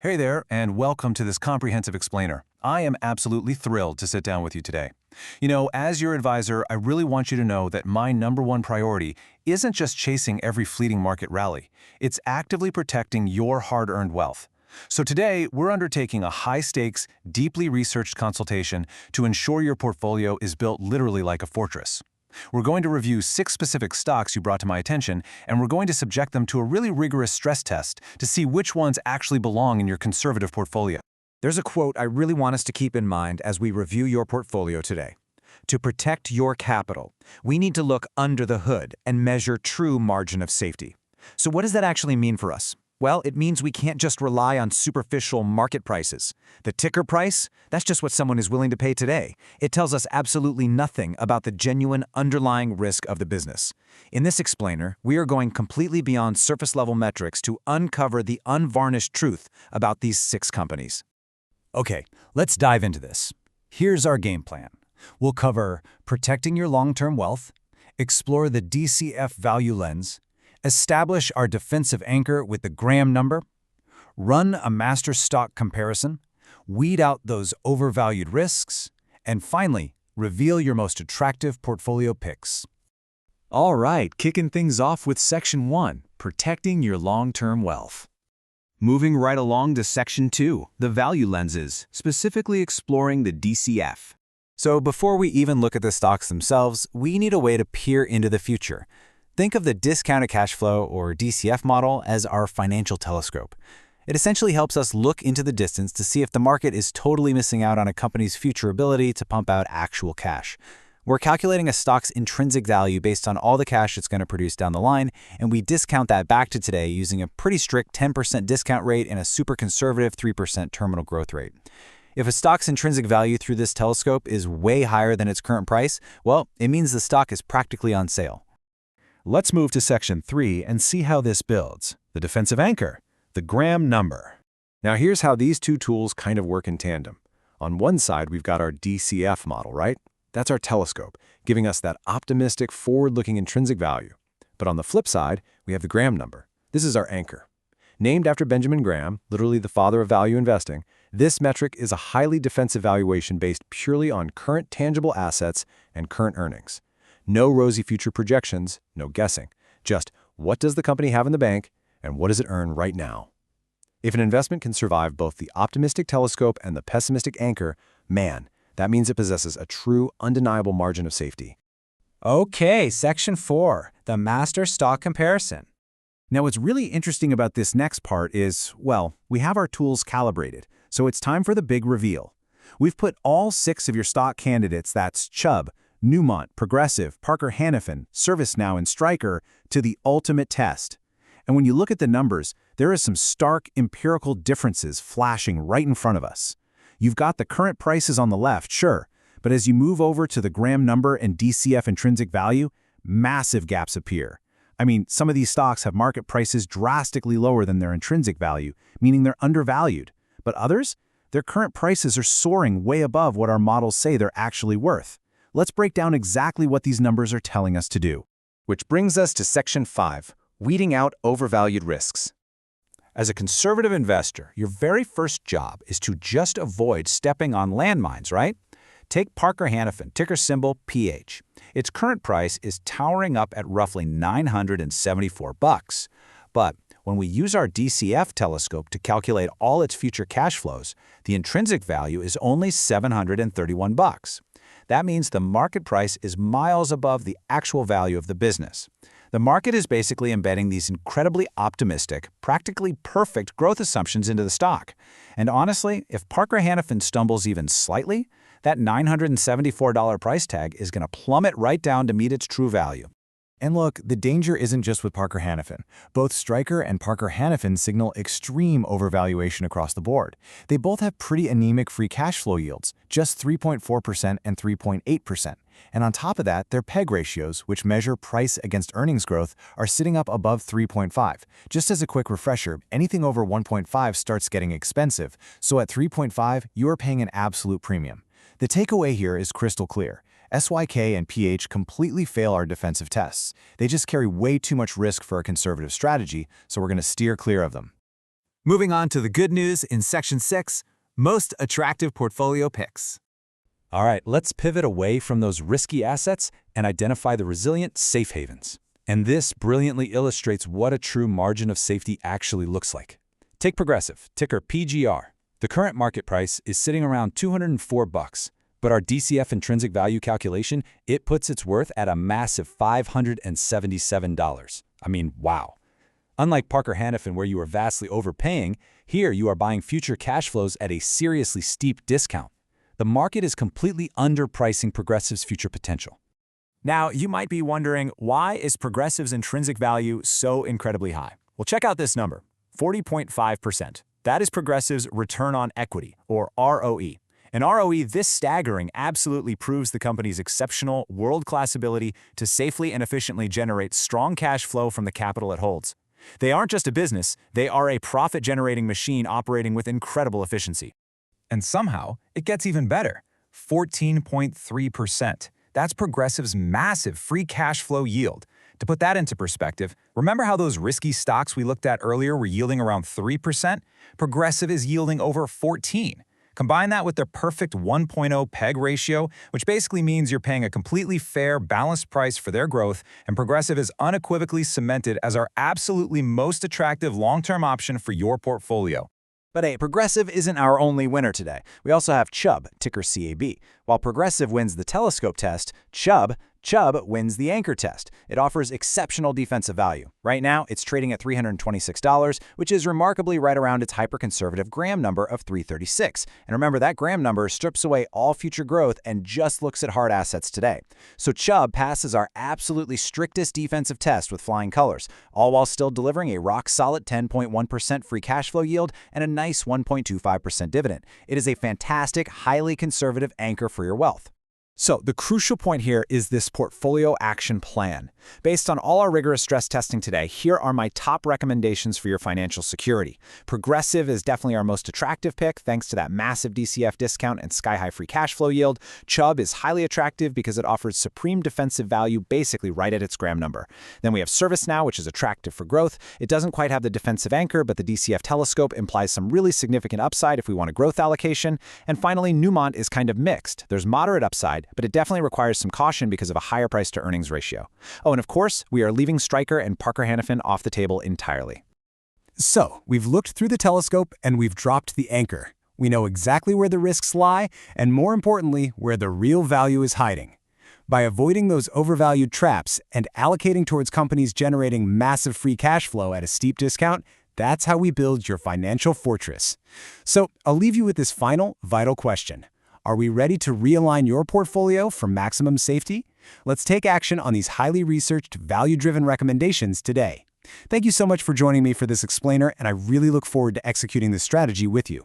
Hey there, and welcome to this comprehensive explainer. I am absolutely thrilled to sit down with you today. As your advisor, I really want you to know that my number one priority isn't just chasing every fleeting market rally. It's actively protecting your hard-earned wealth. So today, we're undertaking a high-stakes, deeply researched consultation to ensure your portfolio is built literally like a fortress. We're going to review 6 specific stocks you brought to my attention, and we're going to subject them to a really rigorous stress test to see which ones actually belong in your conservative portfolio. There's a quote I really want us to keep in mind as we review your portfolio today. To protect your capital, we need to look under the hood and measure true margin of safety. So what does that actually mean for us? Well, it means we can't just rely on superficial market prices. The ticker price, that's just what someone is willing to pay today. It tells us absolutely nothing about the genuine underlying risk of the business. In this explainer, we are going completely beyond surface-level metrics to uncover the unvarnished truth about these 6 companies. Okay, let's dive into this. Here's our game plan. We'll cover protecting your long-term wealth, explore the DCF value lens, establish our defensive anchor with the Graham number, run a master stock comparison, weed out those overvalued risks, and finally, reveal your most attractive portfolio picks. All right, kicking things off with Section 1, Protecting Your Long-Term Wealth. Moving right along to Section 2, the value lenses, specifically exploring the DCF. So before we even look at the stocks themselves, we need a way to peer into the future. Think of the discounted cash flow, or DCF model, as our financial telescope. It essentially helps us look into the distance to see if the market is totally missing out on a company's future ability to pump out actual cash. We're calculating a stock's intrinsic value based on all the cash it's going to produce down the line, and we discount that back to today using a pretty strict 10% discount rate and a super conservative 3% terminal growth rate. If a stock's intrinsic value through this telescope is way higher than its current price, well, it means the stock is practically on sale. Let's move to Section 3 and see how this builds. The defensive anchor, the Graham number. Now here's how these two tools kind of work in tandem. On one side, we've got our DCF model, right? That's our telescope, giving us that optimistic, forward-looking intrinsic value. But on the flip side, we have the Graham number. This is our anchor. Named after Benjamin Graham, literally the father of value investing, this metric is a highly defensive valuation based purely on current tangible assets and current earnings. No rosy future projections, no guessing. Just what does the company have in the bank and what does it earn right now? If an investment can survive both the optimistic telescope and the pessimistic anchor, man, that means it possesses a true, undeniable margin of safety. Okay, Section 4, the master stock comparison. Now, what's really interesting about this next part is, well, we have our tools calibrated, so it's time for the big reveal. We've put all 6 of your stock candidates, that's Chubb, Newmont, Progressive, Parker-Hannifin, ServiceNow, and Stryker, to the ultimate test. And when you look at the numbers, there is some stark empirical differences flashing right in front of us. You've got the current prices on the left, sure, but as you move over to the Graham number and DCF intrinsic value, massive gaps appear. I mean, some of these stocks have market prices drastically lower than their intrinsic value, meaning they're undervalued. But others, their current prices are soaring way above what our models say they're actually worth. Let's break down exactly what these numbers are telling us to do. Which brings us to Section 5, weeding out overvalued risks. As a conservative investor, your very first job is to just avoid stepping on landmines, right? Take Parker-Hannifin, ticker symbol PH. Its current price is towering up at roughly $974. But when we use our DCF telescope to calculate all its future cash flows, the intrinsic value is only $731. That means the market price is miles above the actual value of the business. The market is basically embedding these incredibly optimistic, practically perfect growth assumptions into the stock. And honestly, if Parker-Hannifin stumbles even slightly, that $974 price tag is going to plummet right down to meet its true value. And look, the danger isn't just with Parker-Hannifin. Both Stryker and Parker-Hannifin signal extreme overvaluation across the board. They both have pretty anemic free cash flow yields, just 3.4% and 3.8%. And on top of that, their PEG ratios, which measure price against earnings growth, are sitting up above 3.5. Just as a quick refresher, anything over 1.5 starts getting expensive, so at 3.5, you are paying an absolute premium. The takeaway here is crystal clear. SYK and PH completely fail our defensive tests. They just carry way too much risk for a conservative strategy, so we're going to steer clear of them. Moving on to the good news in Section 6, most attractive portfolio picks. All right, let's pivot away from those risky assets and identify the resilient safe havens. And this brilliantly illustrates what a true margin of safety actually looks like. Take Progressive, ticker PGR. The current market price is sitting around $204, but our DCF intrinsic value calculation, it puts its worth at a massive $577. I mean, wow. Unlike Parker-Hannifin, where you are vastly overpaying, here you are buying future cash flows at a seriously steep discount. The market is completely underpricing Progressive's future potential. Now, you might be wondering, why is Progressive's intrinsic value so incredibly high? Well, check out this number, 40.5%. That is Progressive's return on equity, or ROE. An ROE this staggering absolutely proves the company's exceptional, world-class ability to safely and efficiently generate strong cash flow from the capital it holds. They aren't just a business, they are a profit-generating machine operating with incredible efficiency. And somehow, it gets even better, 14.3%. That's Progressive's massive free cash flow yield. To put that into perspective, remember how those risky stocks we looked at earlier were yielding around 3%? Progressive is yielding over 14%. Combine that with their perfect 1.0 PEG ratio, which basically means you're paying a completely fair, balanced price for their growth, and Progressive is unequivocally cemented as our absolutely most attractive long-term option for your portfolio. But hey, Progressive isn't our only winner today. We also have Chubb, ticker CAB. While Progressive wins the telescope test, Chubb wins the anchor test. It offers exceptional defensive value. Right now, it's trading at $326, which is remarkably right around its hyper-conservative Graham number of 336. And remember, that Graham number strips away all future growth and just looks at hard assets today. So Chubb passes our absolutely strictest defensive test with flying colors, all while still delivering a rock-solid 10.1% free cash flow yield and a nice 1.25% dividend. It is a fantastic, highly conservative anchor for your wealth. So the crucial point here is this portfolio action plan. Based on all our rigorous stress testing today, here are my top recommendations for your financial security. Progressive is definitely our most attractive pick thanks to that massive DCF discount and sky-high free cash flow yield. Chubb is highly attractive because it offers supreme defensive value basically right at its Graham number. Then we have ServiceNow, which is attractive for growth. It doesn't quite have the defensive anchor, but the DCF telescope implies some really significant upside if we want a growth allocation. And finally, Newmont is kind of mixed. There's moderate upside, but it definitely requires some caution because of a higher price-to-earnings ratio. Oh, and of course, we are leaving Stryker and Parker-Hannifin off the table entirely. So, we've looked through the telescope and we've dropped the anchor. We know exactly where the risks lie, and more importantly, where the real value is hiding. By avoiding those overvalued traps and allocating towards companies generating massive free cash flow at a steep discount, that's how we build your financial fortress. So, I'll leave you with this final, vital question. Are we ready to realign your portfolio for maximum safety? Let's take action on these highly researched, value-driven recommendations today. Thank you so much for joining me for this explainer, and I really look forward to executing this strategy with you.